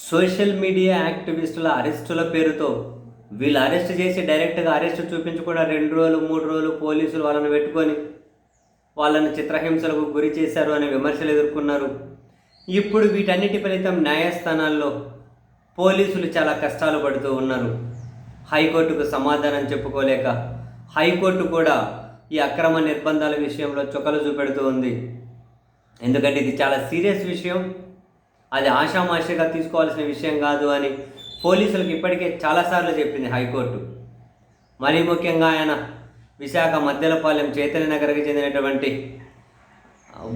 Social media యాక్టివిస్టుల అరెస్టుల పేరుతో వీళ్ళు arrest చేసి డైరెక్ట్గా అరెస్ట్ చూపించకుండా 2 రోజులు 3 రోజులు పోలీసులు వాళ్ళని పెట్టుకొని వాళ్ళని చిత్రహింసలకు గురి చేశారు అనే విమర్శలు ఎదుర్కొన్నారు. ఇప్పుడు వీటన్నిటి ఫలితం న్యాయస్థానాల్లో పోలీసులు చాలా కష్టాలు పడుతూ ఉన్నారు. హైకోర్టుకు సమాధానం చెప్పుకోలేక హైకోర్టు కూడా ఈ అక్రమ నిర్బంధాల విషయంలో చుక్కలు చూపెడుతూ ఉంది. ఎందుకంటే ఇది చాలా సీరియస్ విషయం, అది ఆషామాషిగా తీసుకోవాల్సిన విషయం కాదు అని పోలీసులకు ఇప్పటికే చాలాసార్లు చెప్పింది హైకోర్టు. మరీ ముఖ్యంగా ఆయన విశాఖ మద్దెలపాలెం చైతన్యనగర్కి చెందినటువంటి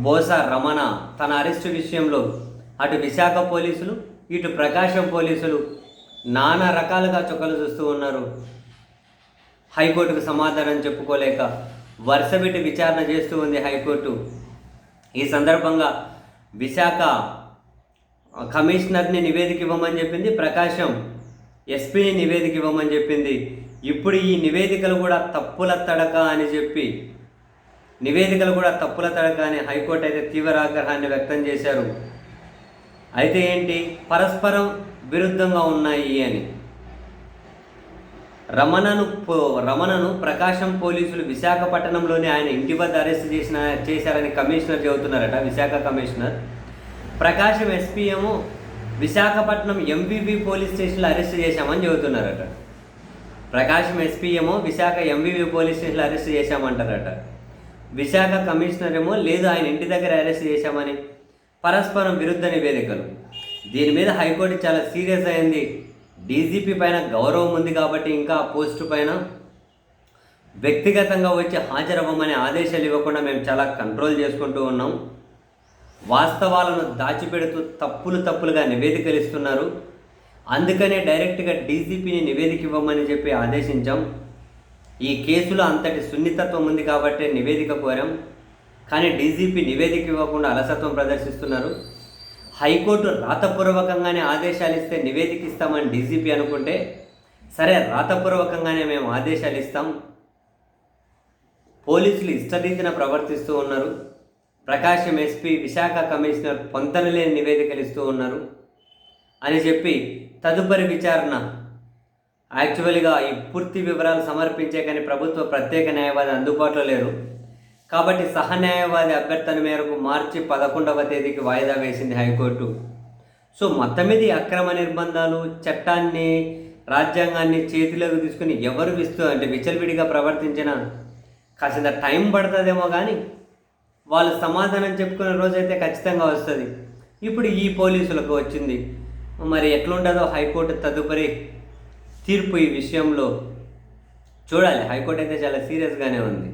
బోసా రమణ తన అరెస్టు విషయంలో అటు విశాఖ పోలీసులు ఇటు ప్రకాశం పోలీసులు నానా రకాలుగా చుక్కలు చూస్తూ ఉన్నారు. హైకోర్టుకు సమాధానం చెప్పుకోలేక వరుసపెట్టి విచారణ చేస్తూ ఉంది హైకోర్టు. ఈ సందర్భంగా విశాఖ కమిషనర్ని నివేదిక ఇవ్వమని చెప్పింది, ప్రకాశం ఎస్పీని నివేదిక ఇవ్వమని చెప్పింది. ఇప్పుడు ఈ నివేదికలు కూడా తప్పుల తడక అని చెప్పి హైకోర్టు అయితే తీవ్ర ఆగ్రహాన్ని వ్యక్తం చేశారు. అయితే ఏంటి, పరస్పరం విరుద్ధంగా ఉన్నాయి అని. రమణను ప్రకాశం పోలీసులు విశాఖపట్నంలోని ఆయన ఇంటి వద్ద అరెస్ట్ చేశారని కమిషనర్ చెబుతున్నారట, విశాఖ కమిషనర్. ప్రకాశం ఎస్పీ ఏమో విశాఖపట్నం ఎంవివి పోలీస్ స్టేషన్లో అరెస్ట్ చేశామని చెబుతున్నారట. ప్రకాశం ఎస్పీ ఏమో విశాఖ ఎంవివి పోలీస్ స్టేషన్లో అరెస్ట్ చేశామంటారట. విశాఖ కమిషనర్ ఏమో లేదు ఆయన ఇంటి దగ్గర అరెస్ట్ చేశామని. పరస్పరం విరుద్ధ నివేదికలు. దీని మీద హైకోర్టు చాలా సీరియస్ అయింది. డీజీపీ పైన గౌరవం ఉంది కాబట్టి ఇంకా పోస్టు పైన వ్యక్తిగతంగా వచ్చి హాజరవ్వమనే ఆదేశాలు ఇవ్వకుండా మేము చాలా కంట్రోల్ చేసుకుంటూ ఉన్నాం. వాస్తవాలను దాచిపెడుతూ తప్పులుగా నివేదికలు ఇస్తున్నారు. అందుకనే డైరెక్ట్గా డీజీపీని నివేదిక ఇవ్వమని చెప్పి ఆదేశించాం. ఈ కేసులో అంతటి సున్నితత్వం ఉంది కాబట్టి నివేదిక కోరాం. కానీ డీజీపీ నివేదిక ఇవ్వకుండా అలసత్వం ప్రదర్శిస్తున్నారు. హైకోర్టు రాతపూర్వకంగానే ఆదేశాలు ఇస్తే నివేదిక ఇస్తామని డీజీపీ అనుకుంటే, సరే రాతపూర్వకంగానే మేము ఆదేశాలు ఇస్తాం, పోలీసులు ఇష్టరీతిన ప్రవర్తిస్తూ ఉన్నారు, ప్రకాశం ఎస్పీ విశాఖ కమిషనర్ పొంతనలేని నివేదికలు ఇస్తూ ఉన్నారు అని చెప్పి తదుపరి విచారణ యాక్చువల్గా ఈ పూర్తి వివరాలు సమర్పించే కానీ ప్రభుత్వ ప్రత్యేక న్యాయవాది అందుబాటులో లేరు కాబట్టి సహన్యాయవాది అభ్యర్థన మేరకు మార్చి 11వ తేదీకి వాయిదా వేసింది హైకోర్టు. సో మొత్తం మీద అక్రమ నిర్బంధాలు, చట్టాన్ని రాజ్యాంగాన్ని చేతిలోకి తీసుకుని ఎవరు విచ్చలవిడిగా ప్రవర్తించినా కాసింత టైం పడుతుందేమో కానీ వాళ్ళు సమాధానం చెప్పుకునే రోజైతే ఖచ్చితంగా వస్తుంది. ఇప్పుడు ఈ పోలీసులకు వచ్చింది. మరి ఎట్లుంటుందో హైకోర్టు తదుపరి తీర్పు ఈ విషయంలో చూడాలి. హైకోర్టు అయితే చాలా సీరియస్గానే ఉంది.